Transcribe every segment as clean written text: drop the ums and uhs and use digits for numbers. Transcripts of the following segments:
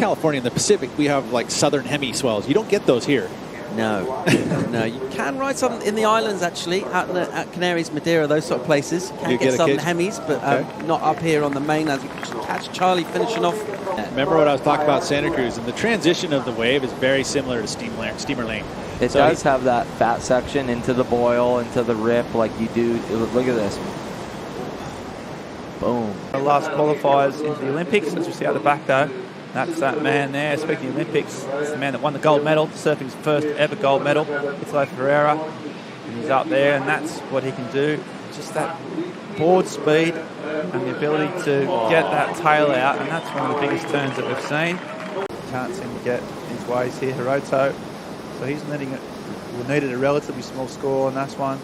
California in the Pacific, we have like southern hemi swells. You don't get those here. No, no. You can ride some in the islands, actually, at Canaries, Madeira, those sort of places. You can get southern hemis, but not up here on the mainland. You can catch Charlie finishing off. Remember what I was talking about Santa Cruz, and the transition of the wave is very similar to steamer lane. It does have that fat section into the boil, into the rip, like you do. Look at this. Boom. The last qualifiers into the Olympics, as we see out the back though. That's that man there. Speaking of Olympics, it's the man that won the gold medal, surfing's first ever gold medal. It's Ribeira, and he's up there, and that's what he can do. Just that board speed and the ability to get that tail out, and that's one of the biggest turns that we've seen. Can't seem to get his ways here, Hiroto. So he's needed a relatively small score on that one.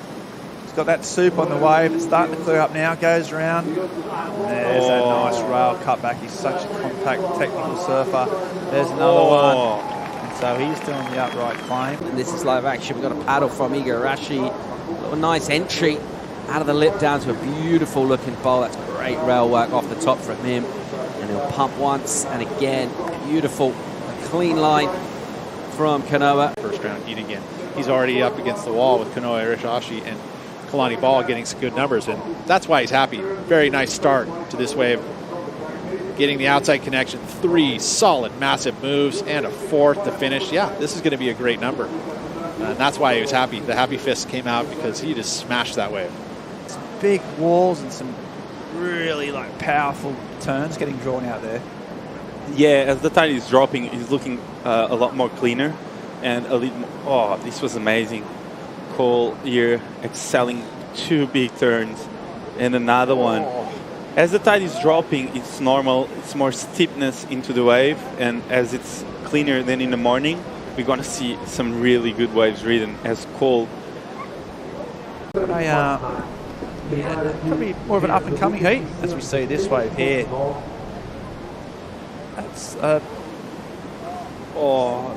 He's got that soup on the wave. It's starting to clear up now. Goes around. And there's that nice rail cutback. He's such a compact, technical surfer. There's another one. And so he's doing the upright claim. And this is live action. We've got a paddle from Igarashi. A little nice entry out of the lip down to a beautiful looking bowl. That's great rail work off the top from him. And he'll pump once and again. Beautiful, clean line from Kanoa. First round heat again. He's already up against the wall with Kanoa Irishashi and Kalani Ball getting some good numbers, and that's why he's happy. Very nice start to this wave. Getting the outside connection, 3 solid, massive moves, and a 4th to finish. Yeah, this is going to be a great number. And that's why he was happy. The happy fist came out because he just smashed that wave. Some big walls and some really powerful turns getting drawn out there. Yeah, as the tide is dropping, he's looking a lot more cleaner and a little more. Oh, this was amazing. Cole here excelling 2 big turns and another one. As the tide is dropping, it's normal. It's more steepness into the wave, and as it's cleaner than in the morning, we're going to see some really good waves ridden as Cole. Probably more of an up and coming heat as we see this wave here. That's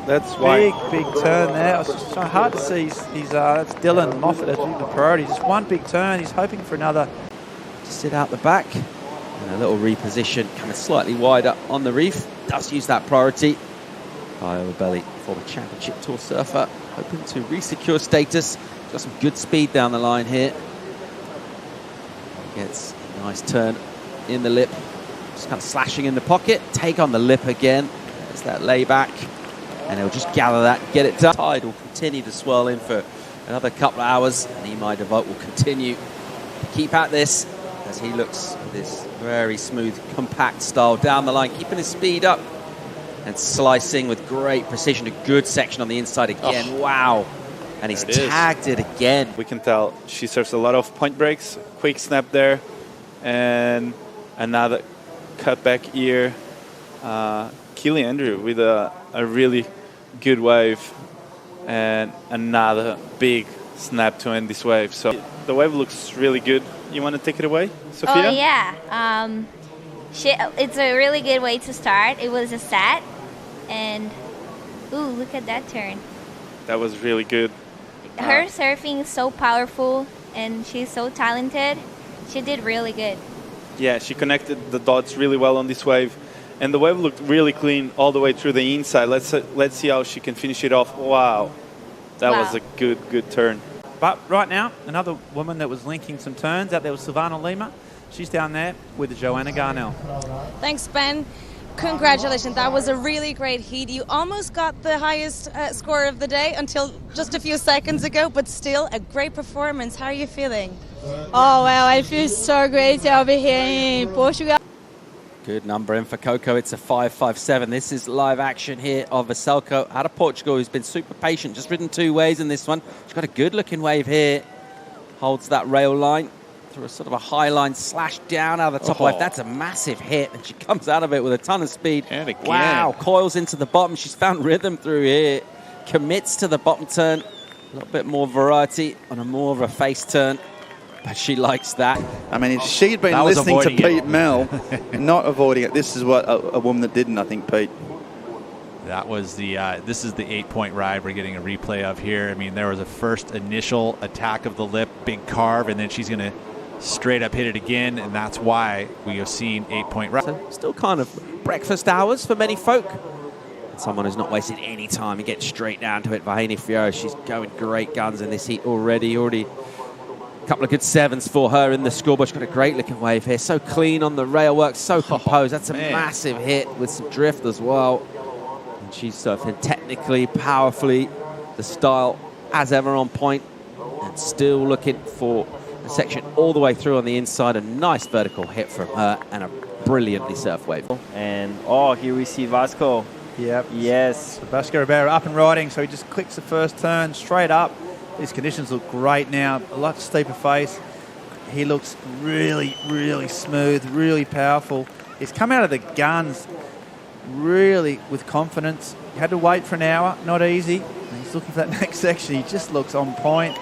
that's why. Big turn there. It's just hard to see. That's Dylan Moffat as the priority. Just one big turn. He's hoping for another. Sit out the back. And a little reposition, coming slightly wider on the reef. Does use that priority. Iowa Belly, former championship tour surfer, hoping to re-secure status. Got some good speed down the line here. Gets a nice turn in the lip. Just kind of slashing in the pocket. Take on the lip again. There's that layback. And he'll just gather that, get it done. Tide will continue to swirl in for another couple of hours. And Imai Devote will continue to keep at this as he looks with this very smooth, compact style down the line, keeping his speed up and slicing with great precision. A good section on the inside again. Oh. Wow. And he's tagged it again. We can tell she serves a lot of point breaks. Quick snap there. And another cutback here. Keely Andrew with a really good wave. And another big snap to end this wave. So the wave looks really good. You want to take it away, Sophia? Oh, yeah. It's a really good way to start. It was a set. And, ooh, look at that turn. That was really good. Her surfing is so powerful, and she's so talented. She did really good. Yeah, she connected the dots really well on this wave. And the wave looked really clean all the way through the inside. Let's see how she can finish it off. Wow. That was a good turn. But right now, another woman that was linking some turns out there was Silvana Lima. She's down there with Joanna Garnell. Thanks, Ben. Congratulations. That was a really great heat. You almost got the highest score of the day until just a few seconds ago, but still a great performance. How are you feeling? Oh, well, I feel so great to be here in Portugal. Good number in for Coco. It's a 5.57. This is live action here of Vaselko out of Portugal, who's been super patient. Just ridden 2 waves in this one. She's got a good-looking wave here. Holds that rail line through a sort of a high line, slash down out of the top wave. That's a massive hit, and she comes out of it with a ton of speed. And again. Wow, coils into the bottom. She's found rhythm through here. Commits to the bottom turn. A little bit more variety on a more of a face turn. But she likes that. I mean, if she'd been listening to Pete Mel, not avoiding it, this is what a woman that didn't, I think, Pete. That was the, this is the 8-point ride we're getting a replay of here. I mean, there was a first initial attack of the lip, big carve, and then she's going to straight up hit it again, and that's why we have seen 8-point ride. So still kind of breakfast hours for many folk. And someone who's not wasted any time and gets straight down to it. Vahini Fiora, she's going great guns in this heat already. A couple of good sevens for her in the scoreboard. She's got a great looking wave here. So clean on the rail work, so composed. That's a massive hit with some drift as well. And she's surfing technically, powerfully, the style as ever on point. And still looking for a section all the way through on the inside. A nice vertical hit from her and a brilliantly surfed wave. And here we see Vasco. Yep. Yes. So Vasco Ribeira up and riding, so he just clicks the first turn straight up. These conditions look great now. A lot steeper face. He looks really, really smooth, really powerful. He's come out of the guns really with confidence. He had to wait for an hour, not easy. And he's looking for that next section. He just looks on point.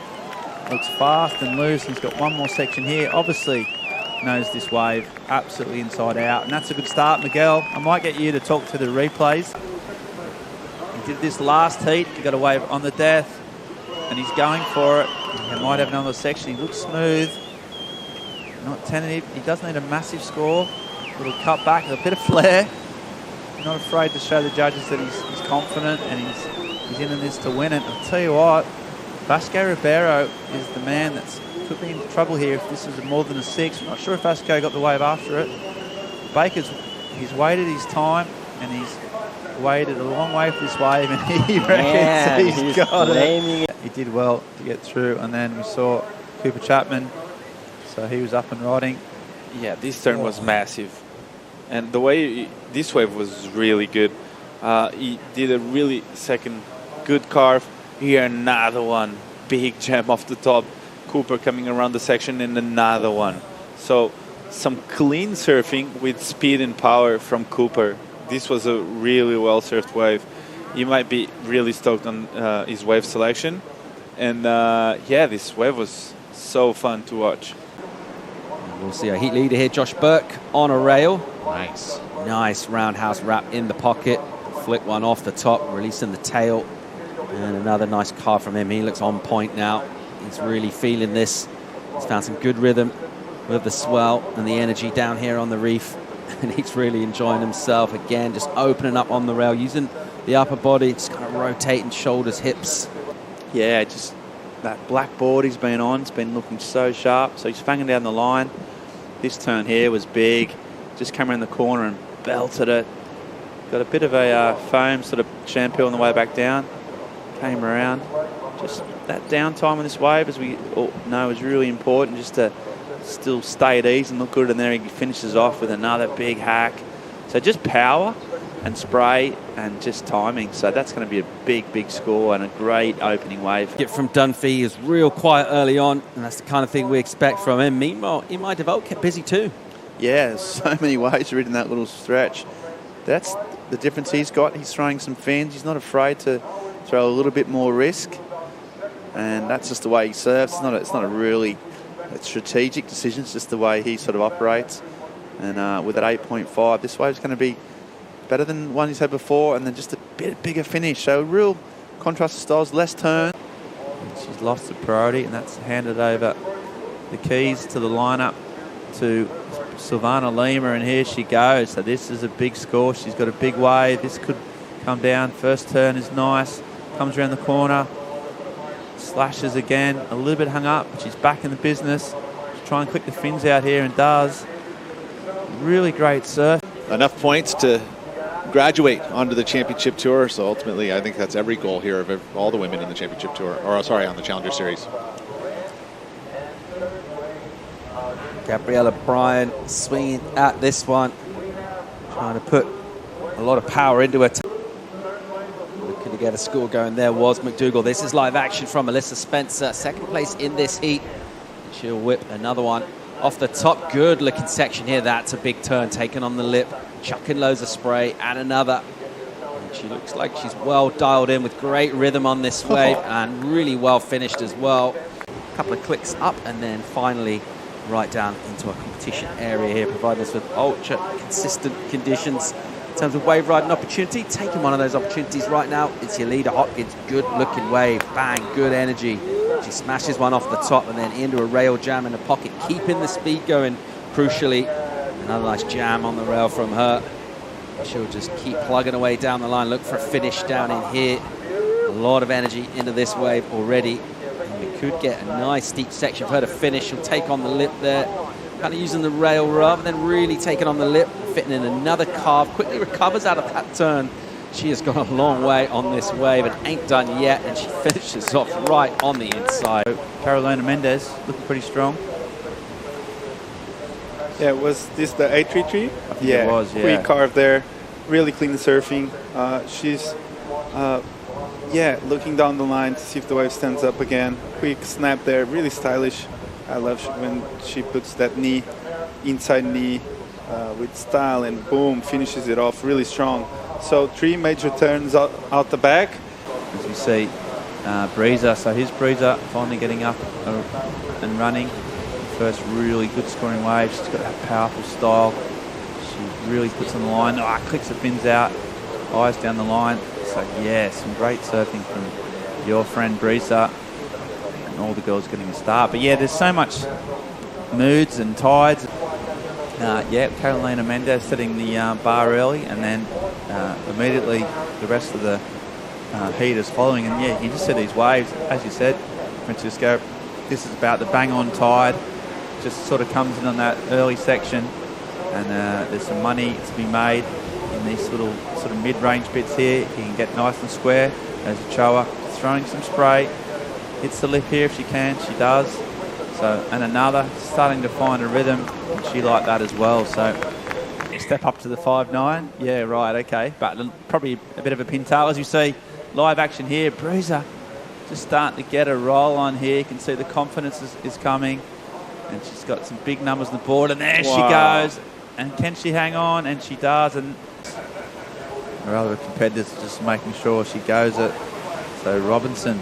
Looks fast and loose. He's got one more section here. Obviously knows this wave absolutely inside out. And that's a good start, Miguel. I might get you to talk to the replays. He did this last heat. He got a wave on the death. And he's going for it. He might have another section. He looks smooth. Not tentative. He does need a massive score. A little cut back, a bit of flair. Not afraid to show the judges that he's confident and he's in this to win it. I'll tell you what, Vasco Ribeiro is the man that's could be in trouble here if this is more than a 6. I'm not sure if Vasco got the wave after it. He's waited his time and he's waited a long way for this wave and he reckons he's got it. He did well to get through, and then we saw Cooper Chapman, so he was up and riding. Yeah, this turn was massive. And the way this wave was really good. He did a really second good carve. Here another one. Big jam off the top. Cooper coming around the section and another one. So some clean surfing with speed and power from Cooper. This was a really well surfed wave. You might be really stoked on his wave selection. And yeah, this wave was so fun to watch. We'll see our heat leader here, Josh Burke, on a rail. Nice. Nice roundhouse wrap in the pocket. Flick one off the top, releasing the tail. And another nice carve from him. He looks on point now. He's really feeling this. He's found some good rhythm with the swell and the energy down here on the reef. And he's really enjoying himself. Again, just opening up on the rail, using the upper body, just kind of rotating shoulders, hips. Yeah, just that black board he's been on, it's been looking so sharp. So he's fanging down the line. This turn here was big. Just came around the corner and belted it. Got a bit of a foam sort of shampoo on the way back down. Came around. Just that downtime on this wave, as we all know, is really important, just to still stay at ease and look good. And there he finishes off with another big hack. So just power and spray and just timing. So that's going to be a big, big score and a great opening wave. Get from Dunphy is real quiet early on, and that's the kind of thing we expect from him. Meanwhile, Imai Devolt kept busy too. Yeah, there's so many waves ridden that little stretch. That's the difference he's got. He's throwing some fins. He's not afraid to throw a little bit more risk. And that's just the way he surfs. It's not a really strategic decision. It's just the way he sort of operates. And with that 8.5, this wave's going to be better than one he's had before, and then just a bit bigger finish. So real contrast of styles, less turn. She's lost the priority, and that's handed over the keys to the lineup to Silvana Lima, and here she goes. So this is a big score. She's got a big wave. This could come down. First turn is nice. Comes around the corner. Slashes again. A little bit hung up, but she's back in the business. She's trying to click the fins out here and does. Really great surf. Enough points to graduate onto the Championship Tour. So ultimately, I think that's every goal here of all the women in the Championship Tour, or sorry, on the Challenger Series. Gabriella Bryan swinging at this one, trying to put a lot of power into it. Looking to get a score going. There was McDougall. This is live action from Alyssa Spencer, second place in this heat. She'll whip another one off the top. Good looking section here. That's a big turn taken on the lip, chucking loads of spray and another. And she looks like she's well dialed in with great rhythm on this wave and really well finished as well. A couple of clicks up and then finally right down into a competition area here, providing us with ultra consistent conditions in terms of wave riding opportunity. Taking one of those opportunities right now, it's your leader Hopkins. Good looking wave, bang, good energy. She smashes one off the top and then into a rail jam in the pocket, keeping the speed going crucially. Another nice jam on the rail from her. She'll just keep plugging away down the line, look for a finish down in here. A lot of energy into this wave already. And we could get a nice steep section for her to finish. She'll take on the lip there, kind of using the rail rather than really taking on the lip, fitting in another carve, quickly recovers out of that turn. She has gone a long way on this wave and ain't done yet, and she finishes off right on the inside. Carolina Mendez looking pretty strong. Yeah, was this the 833? I think it was, yeah. Quick carve there, really clean surfing. She's, looking down the line to see if the wave stands up again. Quick snap there, really stylish. I love when she puts that knee, inside knee, with style, and boom, finishes it off really strong. So 3 major turns out the back. As you see, Breezer, so here's Breezer finally getting up and running. First really good scoring wave. She's got that powerful style. She really puts on the line. Clicks the fins out, eyes down the line. So yeah, some great surfing from your friend Breezer, and all the girls getting a start. But yeah, there's so much moods and tides. Carolina Mendez setting the bar early, and then immediately the rest of the heaters following. And yeah, you just see these waves, as you said, Francisco. This is about the bang-on tide. Just sort of comes in on that early section, and there's some money to be made in these little sort of mid-range bits here. You can get nice and square. There's a Choa throwing some spray. Hits the lip here if she can. She does. So, and another starting to find a rhythm, and she like that as well. So step up to the 5.9. Yeah, right, okay. But probably a bit of a pintail. As you see, live action here. Breezer just starting to get a roll on here. You can see the confidence is coming. And she's got some big numbers on the board. And there she goes. And can she hang on? And she does. And her other competitors just making sure she goes it. So Robinson,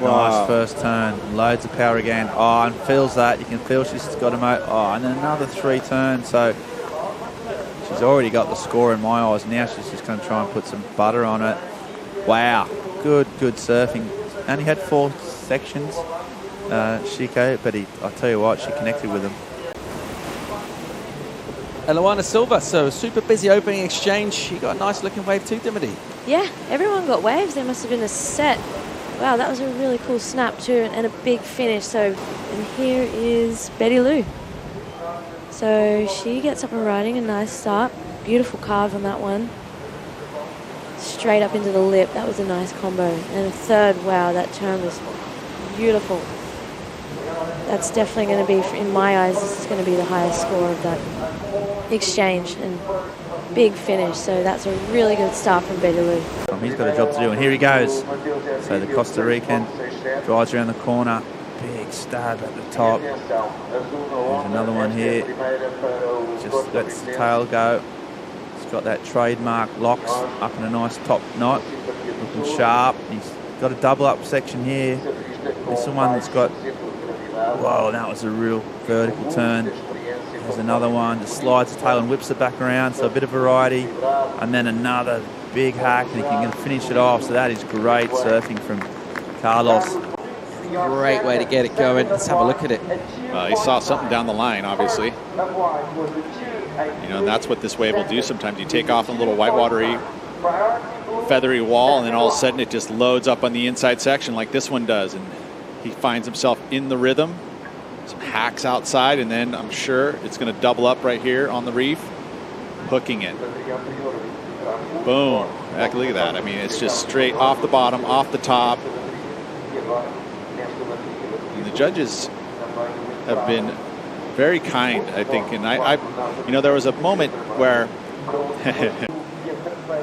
nice first turn. Loads of power again. And feels that. You can feel she's got a and then another 3 turns. So she's already got the score in my eyes. Now she's just going to try and put some butter on it. Wow. Good surfing. Only had 4 sections, Chico, but I tell you what, she connected with him. And Luana Silva, so super busy opening exchange. She got a nice looking wave too, Dimity. Yeah, everyone got waves. There must have been a set. Wow, that was a really cool snap too, and a big finish. So, and here is Betty Lou. So she gets up and riding, a nice start. Beautiful carve on that one. Straight up into the lip. That was a nice combo. And a third, wow, that turn was beautiful. That's definitely going to be, in my eyes, this is going to be the highest score of that exchange, and big finish. So that's a really good start from Betty Lou. He's got a job to do, and here he goes. So the Costa Rican drives around the corner. Big stab at the top. There's another one here. Just lets the tail go. He's got that trademark locks up in a nice top knot. Looking sharp. He's got a double up section here. This is the one that's got, whoa, that was a real vertical turn. There's another one, just slides the tail and whips it back around, so a bit of variety. And then another big hack, and he can finish it off. So that is great surfing from Carlos. Great way to get it going. Let's have a look at it. He saw something down the line, obviously. And that's what this wave will do. Sometimes you take off a little whitewatery, feathery wall, and then all of a sudden it just loads up on the inside section like this one does. And he finds himself in the rhythm. Some hacks outside, and then I'm sure it's going to double up right here on the reef, hooking it. Boom. Heck, look at that. I mean, it's just straight off the bottom, off the top. And the judges have been very kind, I think. And I there was a moment where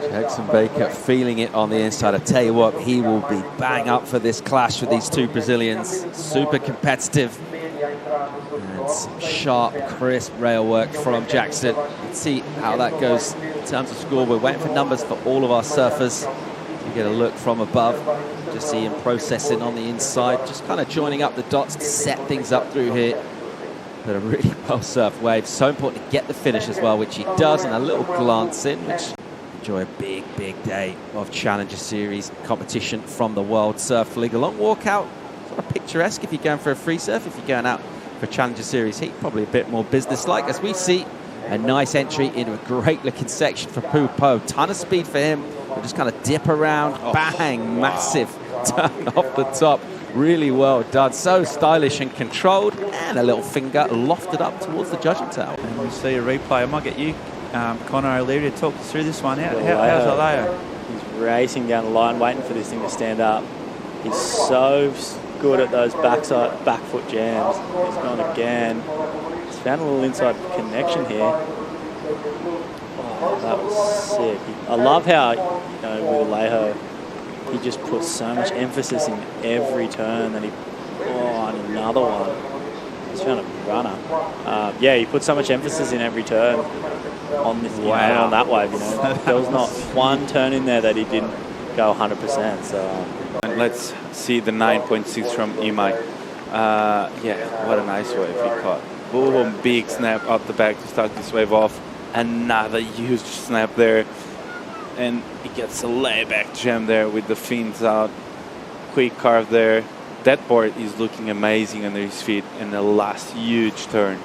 Jackson Baker feeling it on the inside. I tell you what, he will be bang up for this clash with these two Brazilians. Super competitive. And some sharp, crisp rail work from Jackson. Let's see how that goes in terms of score. We're waiting for numbers for all of our surfers to get a look from above. Just see him processing on the inside, just kind of joining up the dots to set things up through here. But a really well-surfed wave. So important to get the finish as well, which he does, and a little glance in, which enjoy a big, big day of Challenger Series competition from the World Surf League. A long walkout, sort of picturesque if you're going for a free surf. If you're going out for Challenger Series heat, probably a bit more business-like, as we see A nice entry into a great looking section for Pupo. Ton of speed for him. We'll just kind of dip around, bang, massive turn off the top. Really well done. So stylish and controlled, and a little finger lofted up towards the judging tower. And we see a replay. I might get you, Connor O'Leary, to talk us through this one. How's Aleo? He's racing down the line, waiting for this thing to stand up. He's so good at those back foot jams. He's gone again. He's found a little inside connection here. Oh, that was sick. I love how, with Alejo, he just puts so much emphasis in every turn that and another one. He's found a runner. He put so much emphasis in every turn on this, on that wave. There was not one turn in there that he didn't go 100%. So, and let's see the 9.6 from Imai. What a nice wave he caught. Boom, big snap out the back to start this wave off. Another huge snap there. And he gets a layback jam there with the fins out. Quick carve there. That board is looking amazing under his feet in the last huge turn.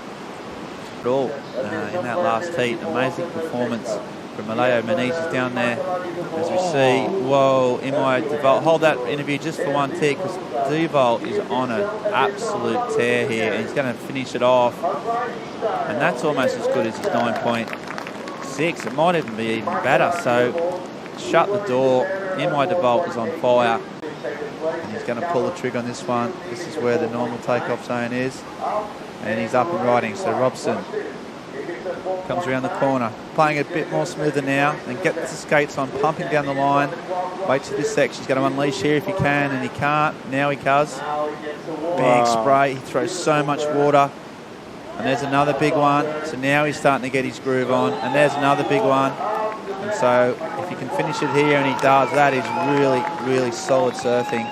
In that last heat, amazing performance from Aleo Menezes down there. As we see, whoa, Imai Duval. Hold that interview just for one tick, because Duval is on an absolute tear here, and he's going to finish it off. And that's almost as good as his 9.6. It might even be even better. So shut the door. Imai Duval is on fire. And he's going to pull the trigger on this one. This is where the normal takeoff zone is. And he's up and riding. So Robson comes around the corner, playing a bit more smoother now, and gets the skates on, pumping down the line. Waits for this section. He's going to unleash here if he can, and he can't. Now he does. Big spray. He throws so much water. And there's another big one. So now he's starting to get his groove on. And there's another big one. And so if he can finish it here, and he does, that is really, really solid surfing.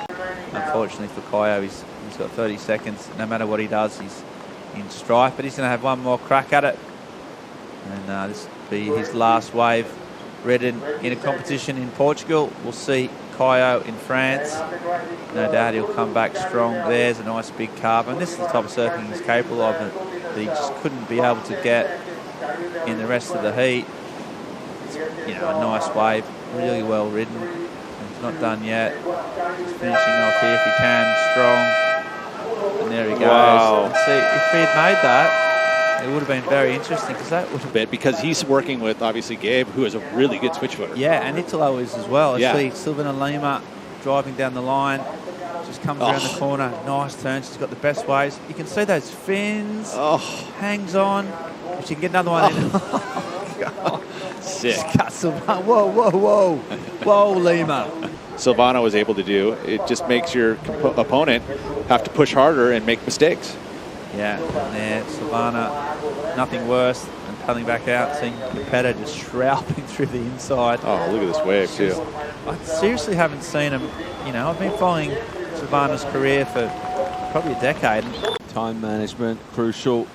Unfortunately for Kayo, he's got 30 seconds. No matter what he does, he's in strife. But he's going to have one more crack at it. And this will be his last wave. Redden in a competition in Portugal. We'll see Kayo in France. No doubt he'll come back strong. There's a nice big carve. And this is the type of surfing he's capable of that he just couldn't be able to get in the rest of the heat. It's, a nice wave, really well ridden. And he's not done yet. Just finishing off here if he can, strong. And there he goes. Wow. And see, if he had made that, it would have been very interesting, because that would have been, because he's working with obviously Gabe, who is a really good switch footer. Yeah, and Italo is as well. Yeah. See Sylvana Lima driving down the line, just comes around the corner. Nice turn. She's got the best waves. You can see those fins. Hangs on. If she can get another one in. Sick. Whoa, whoa, whoa. Whoa, Lima. Silvana was able to do. It just makes your opponent have to push harder and make mistakes. Yeah, and Silvana, nothing worse than paddling back out, seeing the competitor just shrouding through the inside. Oh, look at this wave, too. I seriously haven't seen him. I've been following Silvana's career for probably a decade. Time management, crucial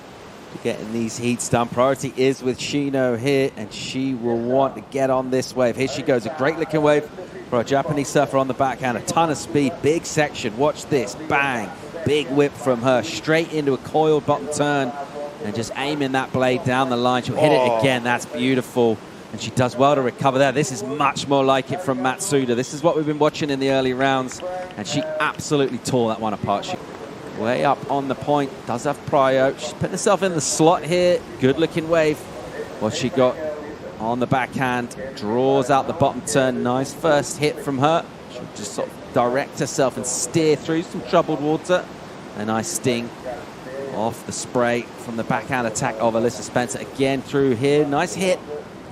to getting these heats done. Priority is with Shino here, and she will want to get on this wave. Here she goes, a great looking wave for a Japanese surfer on the backhand. A ton of speed, big section. Watch this, bang. Big whip from her, straight into a coiled bottom turn, and just aiming that blade down the line. She'll hit it again. That's beautiful. And she does well to recover there. This is much more like it from Matsuda. This is what we've been watching in the early rounds, and she absolutely tore that one apart. She way up on the point, does have prio. She's putting herself in the slot here. Good looking wave. What she got on the backhand, draws out the bottom turn. Nice first hit from her. She'll just sort of direct herself and steer through some troubled water. A nice sting off the spray from the backhand attack of Alyssa Spencer. Again through here. Nice hit.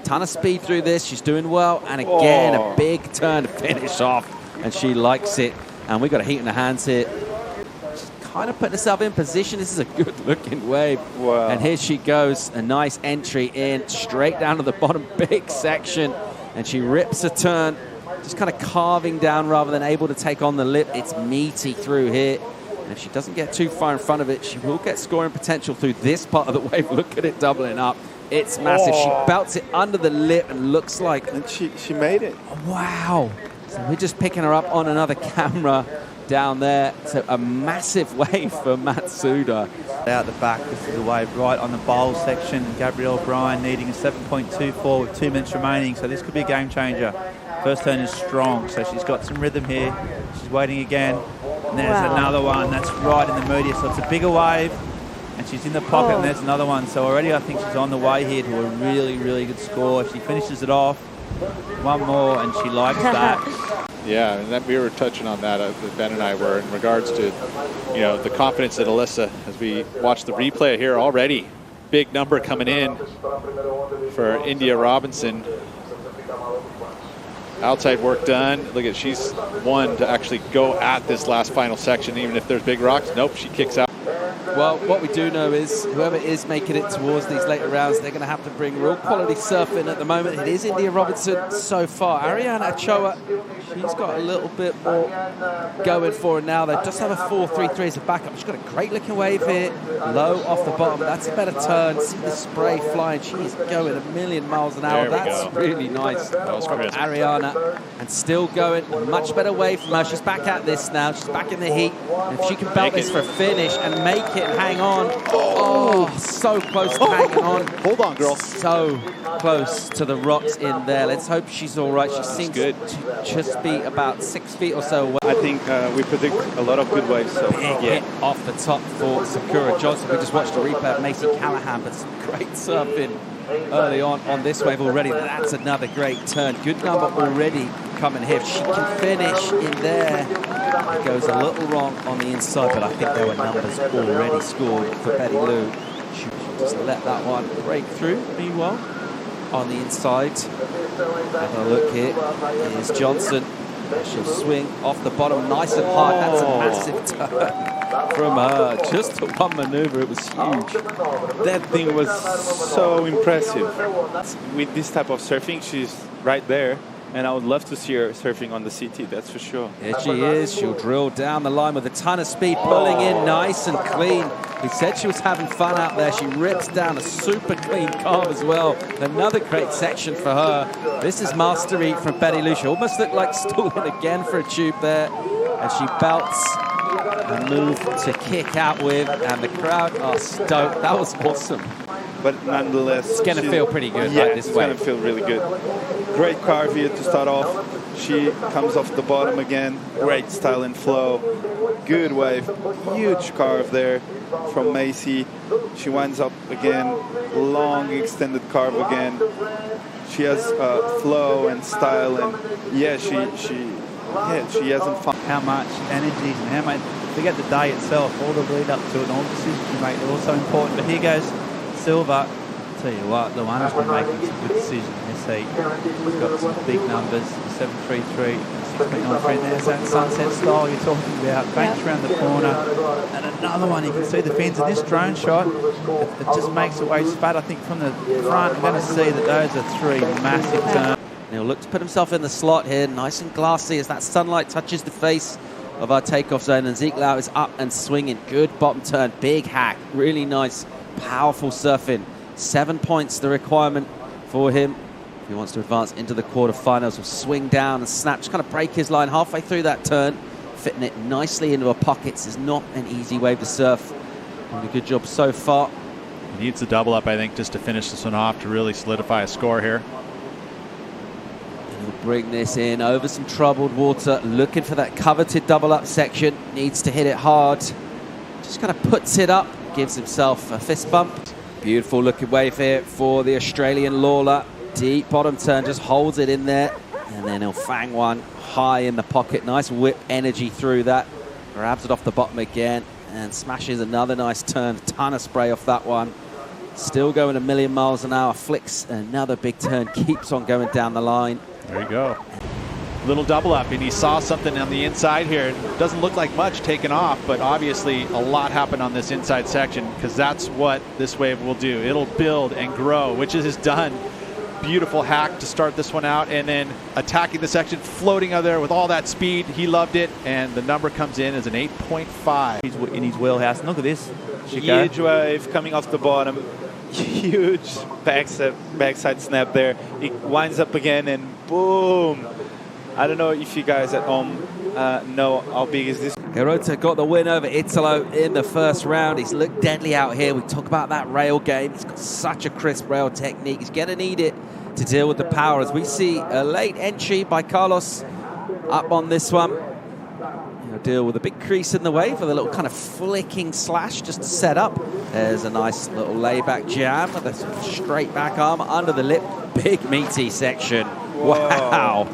Ton of speed through this. She's doing well. And again, a big turn to finish off. And she likes it. And we've got a heat in the hands here. She's kind of putting herself in position. This is a good looking wave. Wow. And here she goes. A nice entry in, straight down to the bottom. Big section. And she rips a turn. Just kind of carving down rather than able to take on the lip. It's meaty through here. And if she doesn't get too far in front of it, she will get scoring potential through this part of the wave. Look at it doubling up. It's massive. She belts it under the lip and looks like... And she made it. Wow. So we're just picking her up on another camera down there. So a massive wave for Matsuda. Out the back, this is the wave right on the bowl section. Gabrielle Bryan needing a 7.24 with 2 minutes remaining, so this could be a game changer. First turn is strong, so she's got some rhythm here. She's waiting again, and there's another one that's right in the medius. So it's a bigger wave, and she's in the pocket, and there's another one. So already I think she's on the way here to a really, really good score. If she finishes it off, one more, and she likes that. Yeah, and that, we were touching on that, Ben and I were, in regards to, you know, the confidence that Alyssa, as we watch the replay here already, big number coming in for India Robinson. Outside work done. Look at, she's one to actually go at this last final section, even if there's big rocks. Nope, she kicks out. Well, what we do know is whoever is making it towards these later rounds, they're going to have to bring real quality surf in at the moment. It is India Robinson so far. Ariana Ochoa, she's got a little bit more going for her now. They just have a 4.33 as a backup. She's got a great looking wave here, low off the bottom. That's a better turn. See the spray flying. She's going a million miles an hour. That's really nice from Ariana. And still going, a much better wave from her. She's back at this now. She's back in the heat. And if she can belt this for a finish and make it and hang on. Oh, so close to hanging on. Hold on, girl. So close to the rocks in there. Let's hope she's all right. She seems to just be about 6 feet or so away. I think we predict a lot of good waves. So Big hit off the top for Sakura Johnson. We just watched a replay of Macy Callahan, but some great surfing early on this wave already. That's another great turn. Good number already coming here. If she can finish in there, it goes a little wrong on the inside, but I think there were numbers already scored for Betty Lou. She just let that one break through. Meanwhile, on the inside, have a look here. Here's Johnson. She'll swing off the bottom nice and hard. That's a massive turn from her. Just the one maneuver, it was huge. that thing was so impressive. With this type of surfing, she's right there. And I would love to see her surfing on the CT, that's for sure. There she is. She'll drill down the line with a ton of speed, pulling in nice and clean. We said she was having fun out there. She rips down a super clean carve as well. Another great section for her. This is mastery from Betty Lou. She almost looked like stalling again for a tube there. And she belts a move to kick out with. And the crowd are stoked. That was awesome. But nonetheless, it's going to feel pretty good. Yeah, like this it's going to feel really good. Great carve here to start off. She comes off the bottom again. Great style and flow. Good wave. Huge carve there from Macy. She winds up again. Long extended carve again. She has flow and style, and yeah, she hasn't found how much energy and how much. Forget the day itself, all the lead up to it, and all the decisions you make are also important. But here goes Silva. Tell you what, Luana's been making some good decisions in this heat. She's got some big numbers, 7.33, 6.93. There's that sunset style you're talking about. Banks around the corner. And another one, you can see the fins in this drone shot. It just makes the wave spat. I think from the front, I'm going to see that those are 3 massive turns. He'll look to put himself in the slot here, nice and glassy as that sunlight touches the face of our takeoff zone. And Zeke Lau is up and swinging. Good bottom turn, big hack, really nice, powerful surfing. 7 points the requirement for him if he wants to advance into the quarterfinals. Will swing down and snap, just kind of break his line halfway through that turn, fitting it nicely into her pockets. Is not an easy wave to surf. Doing a good job so far. He needs a double up, I think, just to finish this one off to really solidify a score here. And he'll bring this in over some troubled water, looking for that coveted double up section. Needs to hit it hard. Just kind of puts it up, gives himself a fist bump. Beautiful looking wave here for the Australian Lawler. Deep bottom turn, just holds it in there. And then he'll fang one high in the pocket. Nice whip energy through that. Grabs it off the bottom again and smashes another nice turn. A ton of spray off that one. Still going a million miles an hour. Flicks another big turn. Keeps on going down the line. There you go. Little double up, and he saw something on the inside here. It doesn't look like much taken off, but obviously a lot happened on this inside section, because that's what this wave will do. It'll build and grow, which it has done. Beautiful hack to start this one out, and then attacking the section, floating out there with all that speed. He loved it, and the number comes in as an 8.5. He's in his wheelhouse. And look at this. Huge wave coming off the bottom. Huge backside snap there. It winds up again, and boom. I don't know if you guys at home know how big is this. Hirota got the win over Italo in the first round. He's looked deadly out here. We talk about that rail game. He's got such a crisp rail technique. He's going to need it to deal with the power, as we see a late entry by Carlos up on this one. He'll deal with a big crease in the wave with a little kind of flicking slash just to set up. There's a nice little layback jam with a sort of straight back arm under the lip. Big meaty section. Wow.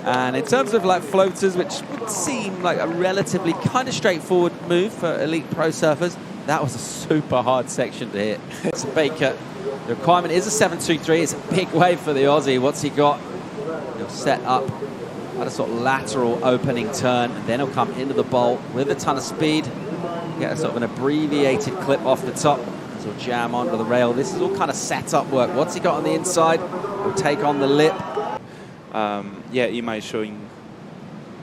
And in terms of like floaters, which would seem like a relatively kind of straightforward move for elite pro surfers, that was a super hard section to hit. It's Baker. The requirement is a 7.23. It's a big wave for the Aussie. What's he got? He'll set up at a sort of lateral opening turn, and then he'll come into the bowl with a ton of speed. Get a sort of an abbreviated clip off the top. So he'll jam onto the rail. This is all kind of set-up work. What's he got on the inside? He'll take on the lip. Yeah, Ima is showing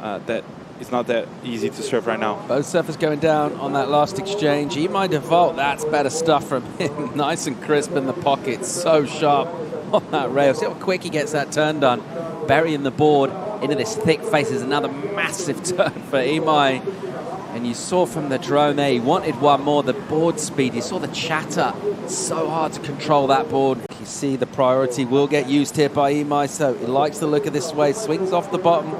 that it's not that easy to surf right now. Both surfers going down on that last exchange. Ima Default, that's better stuff from him. Nice and crisp in the pocket, so sharp on that rail. See how quick he gets that turn done. Burying the board into this thick face is another massive turn for Imai. And you saw from the drone there, he wanted one more, the board speed. You saw the chatter. It's so hard to control that board. You see the priority will get used here by Imai, so he likes the look of this wave. Swings off the bottom.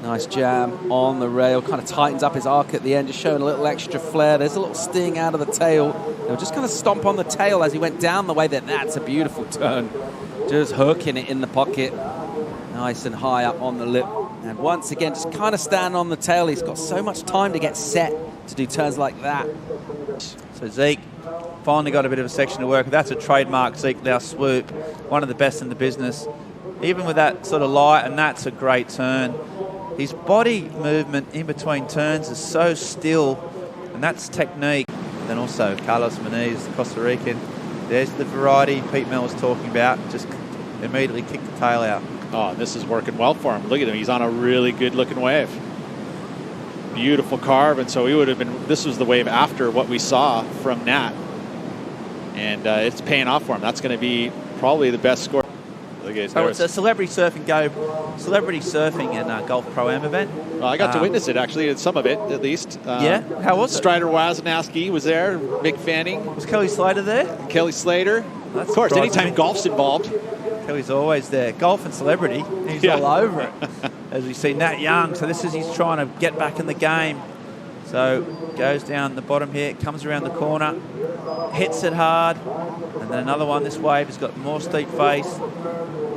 Nice jam on the rail. Kind of tightens up his arc at the end, just showing a little extra flair. There's a little sting out of the tail. He'll just kind of stomp on the tail as he went down the way. That's a beautiful turn. Just hooking it in the pocket. Nice and high up on the lip. And once again, just kind of stand on the tail. He's got so much time to get set to do turns like that. So Zeke finally got a bit of a section to work with. That's a trademark Zeke Lau swoop. One of the best in the business. Even with that sort of light, and that's a great turn. His body movement in between turns is so still, and that's technique. And then also Carlos Muniz, the Costa Rican. There's the variety Pete Mel was talking about. Just immediately kick the tail out. Oh, this is working well for him. Look at him. He's on a really good-looking wave. Beautiful carve, and so he would have been... This was the wave after what we saw from Nat. And it's paying off for him. That's going to be probably the best score. Look at So it's a celebrity surfing and Golf Pro-Am event. Well, I got to witness it, actually, some of it, at least. Yeah? How was it? Strider Waznowski was there. Mick Fanning. Was Kelly Slater there? Kelly Slater. Of course, anytime golf's involved. Kelly's always there. Golf and celebrity, he's all over it. As we see Nat Young, so he's trying to get back in the game. So goes down the bottom here, comes around the corner, hits it hard, and then another one. This wave has got more steep face.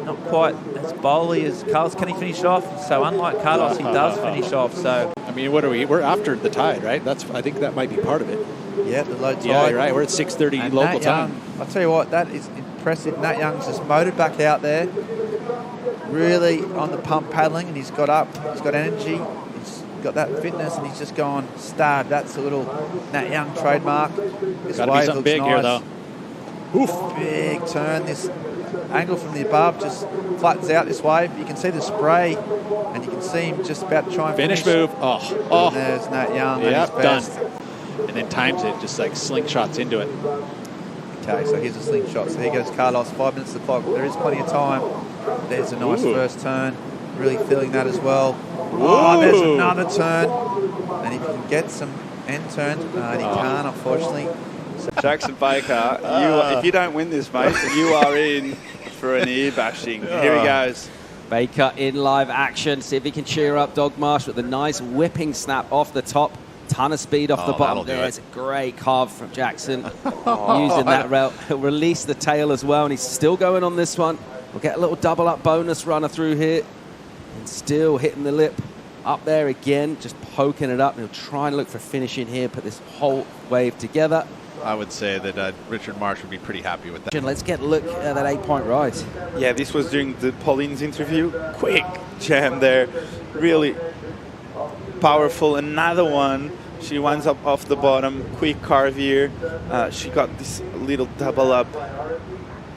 Not quite as bowly as Carlos. Can he finish it off? So unlike Carlos, he does finish off. So I mean, what are we? We're after the tide, right? I think that might be part of it. Yeah, the low tide. Yeah, you're right. We're at 6:30 and local Nat time. Young, I'll tell you what, that is impressive. Nat Young's just motored back out there, really on the pump paddling, and he's got up. He's got energy. He's got that fitness, and he's just gone starved. That's a little Nat Young trademark. This Got to be something big here, though. Oof, big turn. This angle from the above just flattens out this wave. You can see the spray, and you can see him just about to try and finish. Move. Oh. And there's Nat Young. Yep, done. And then times it, just like slingshots into it. Okay, so here's a slingshot. So here goes Carlos, 5 minutes to the clock. There is plenty of time. There's a nice first turn. Really feeling that as well. Oh, there's another turn. And if he can get some end turns, and he can't, unfortunately. Jackson Baker, if you don't win this, mate, you are in for an ear bashing. Here he goes. Baker in live action. See if he can cheer up Dogmarsh with a nice whipping snap off the top. Ton of speed off the bottom. There's a great carve from Jackson. Using that rail. He'll release the tail as well, and he's still going on this one. We'll get a little double up bonus runner through here. And still hitting the lip. Up there again, just poking it up. And he'll try and look for finishing here, put this whole wave together. I would say that Richard Marsh would be pretty happy with that. Let's get a look at that 8-point rise. Yeah, this was during the Pauline's interview. Quick jam there. Really powerful. Another one. She winds up off the bottom. Quick carve here. She got this little double up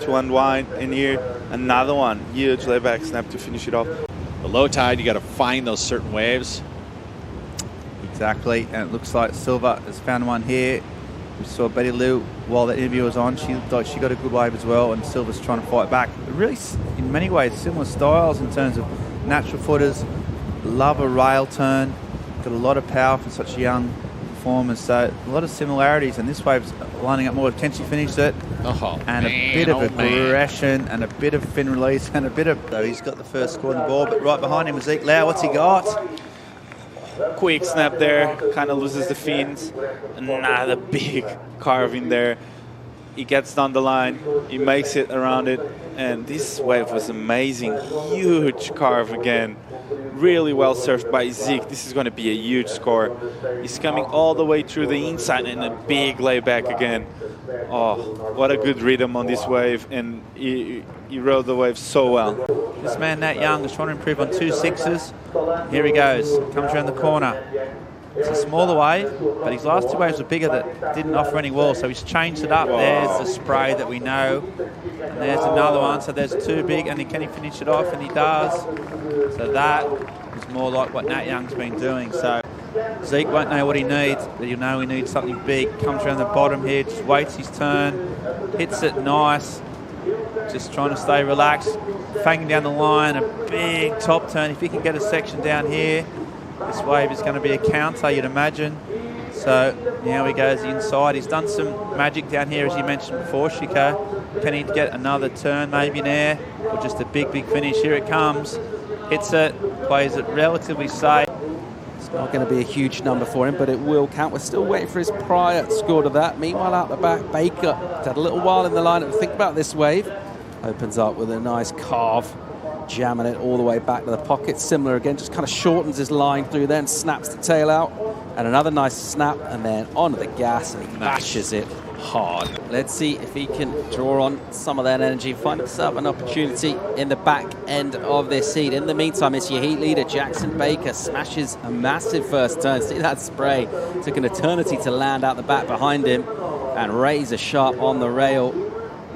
to unwind in here. Another one. Huge layback snap to finish it off. The low tide, you got to find those certain waves. Exactly, and it looks like Silva has found one here. We saw Betty Lou while the interview was on. She looked like she got a good wave as well, and Silva's trying to fight back. Really, in many ways, similar styles in terms of natural footers. Love a rail turn. got a lot of power for such young performers, so a lot of similarities, and this wave's lining up more. Can she finish it? And a bit of aggression and a bit of fin release and a bit of... So he's got the first score on the board, but right behind him is Zeke Lau. What's he got? Quick snap there, kind of loses the fins. Another big carve in there. He gets down the line, he makes it around it, and this wave was amazing. Huge carve again. Really well surfed by Zeke. This is going to be a huge score. He's coming all the way through the inside and a big layback again. Oh, what a good rhythm on this wave, and he rode the wave so well. This man, Nat Young, is trying to improve on 2 sixes. Here he goes, comes around the corner. It's a smaller wave, but his last 2 waves were bigger that didn't offer any wall, so he's changed it up. Wow. There's the spray that we know, and there's another one, so there's 2 big, and can he finish it off? And he does. So that is more like what Nat Young's been doing. So Zeke won't know what he needs, but he'll know he needs something big. Comes around the bottom here, just waits his turn, hits it nice, just trying to stay relaxed, fanging down the line, a big top turn. If he can get a section down here, this wave is going to be a counter, you'd imagine. So now he goes inside. He's done some magic down here, as you mentioned before, Chico. Can he get another turn, maybe in air, or just a big finish? Here it comes. Hits it, plays it relatively safe. It's not going to be a huge number for him, but it will count. We're still waiting for his prior score to that. Meanwhile, out the back, Baker had a little while in the lineup to think about this wave. Opens up with a nice carve, jamming it all the way back to the pocket. Similar again, just kind of shortens his line through there and snaps the tail out. And another nice snap, and then onto the gas, and he bashes it hard. Let's see if he can draw on some of that energy, find himself an opportunity in the back end of this heat. In the meantime, it's your heat leader, Jackson Baker, smashes a massive first turn. See that spray? Took an eternity to land out the back behind him, and razor sharp on the rail.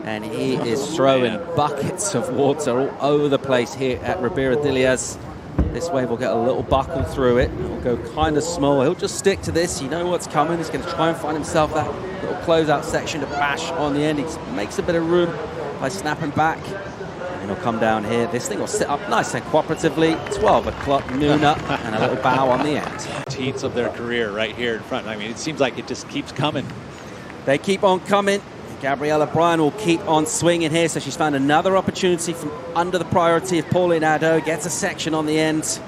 And he is throwing buckets of water all over the place here at Ribeira Dilhas. This wave will get a little buckle through it. It'll go kind of small. He'll just stick to this. You know what's coming. He's going to try and find himself that little closeout section to bash on the end. He makes a bit of room by snapping back. And he'll come down here. This thing will sit up nice and cooperatively. 12 o'clock, noon up, and a little bow on the end. Heats of their career right here in front. I mean, it seems like it just keeps coming. They keep on coming. Gabriella Bryan will keep on swinging here, so she's found another opportunity from under the priority of Pauline Addo. Gets a section on the end,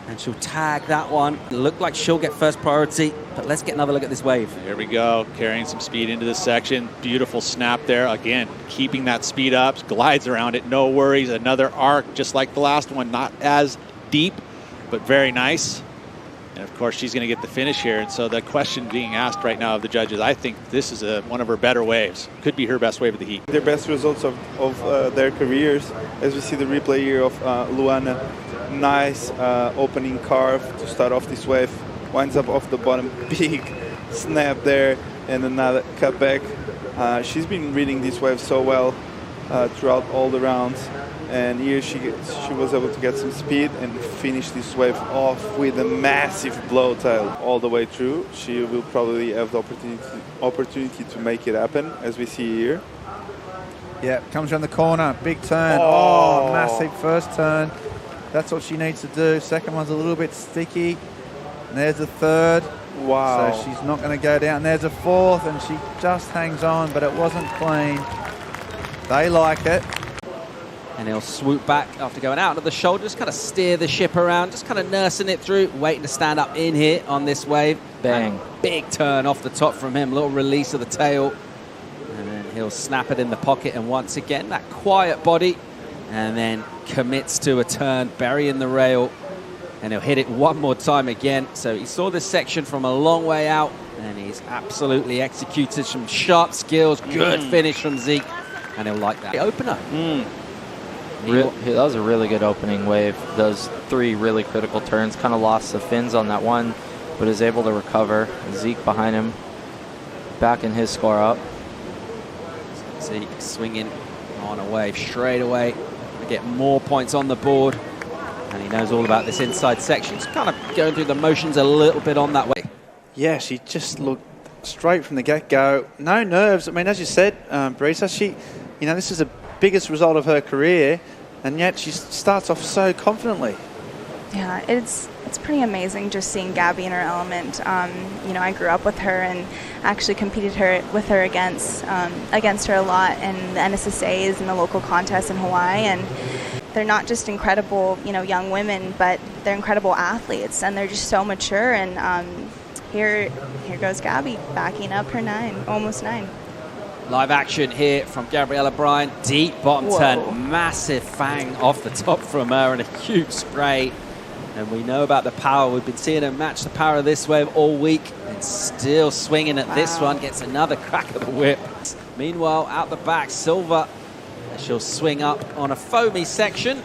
and she'll tag that one. It looked like she'll get first priority, but let's get another look at this wave. Here we go, carrying some speed into this section. Beautiful snap there. Again, keeping that speed up, glides around it, no worries. Another arc, just like the last one, not as deep, but very nice. And of course, she's going to get the finish here. And so the question being asked right now of the judges, I think this is one of her better waves. Could be her best wave of the heat. Their best results of their careers, as we see the replay here of Luana. Nice opening carve to start off this wave. Winds up off the bottom, big snap there, and another cutback. She's been reading this wave so well throughout all the rounds. And here she was able to get some speed and finish this wave off with a massive blow tail all the way through. She will probably have the opportunity to make it happen, as we see here. Yeah, comes around the corner, big turn. Oh, massive first turn. That's what she needs to do. Second one's a little bit sticky. And there's a third. Wow. So she's not going to go down. There's a fourth, and she just hangs on, but it wasn't clean. They like it. And he'll swoop back after going out of the shoulder, just kind of steer the ship around, just kind of nursing it through, waiting to stand up in here on this wave. Bang. And big turn off the top from him, little release of the tail. And then he'll snap it in the pocket, and once again, that quiet body, and then commits to a turn, burying the rail, and he'll hit it one more time again. So he saw this section from a long way out, and he's absolutely executed some sharp skills. Good finish from Zeke, and he'll like that. The opener. That was a really good opening wave. Those 3 really critical turns. Kind of lost the fins on that one, but is able to recover. Zeke behind him, backing his score up. Zeke swinging on a wave straight away to get more points on the board. And he knows all about this inside section. He's kind of going through the motions a little bit on that way. Yeah, she just looked straight from the get-go. No nerves. I mean, as you said, Brisa, this is the biggest result of her career, and yet she starts off so confidently. Yeah, it's pretty amazing just seeing Gabby in her element. You know, I grew up with her and actually competed with her against her a lot in the NSSAs and the local contests in Hawaii. And they're not just incredible, you know, young women, but they're incredible athletes, and they're just so mature. And here goes Gabby backing up her almost 9. Live action here from Gabriella Bryan. Deep bottom turn, massive fang off the top from her, and a huge spray. And we know about the power. We've been seeing her match the power of this wave all week, and still swinging at this one. Gets another crack at the whip. Meanwhile, out the back, Silva. She'll swing up on a foamy section,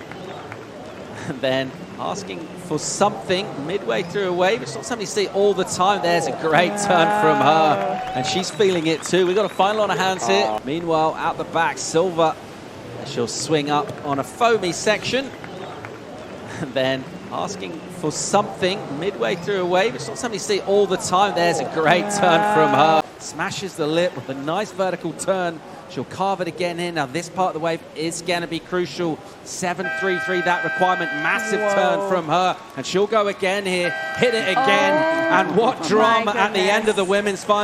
and then asking for something midway through a wave. It's not something you see all the time. There's a great turn from her, and she's feeling it too. We've got a final on her hands here. Meanwhile, out the back, Silva. She'll swing up on a foamy section, and then asking for something midway through a wave. It's not something you see all the time. There's a great turn from her. Smashes the lip with a nice vertical turn. She'll carve it again in. Now this part of the wave is going to be crucial. 7.33, that requirement. Massive turn from her. And she'll go again here. Hit it again. And what drama at the end of the women's final.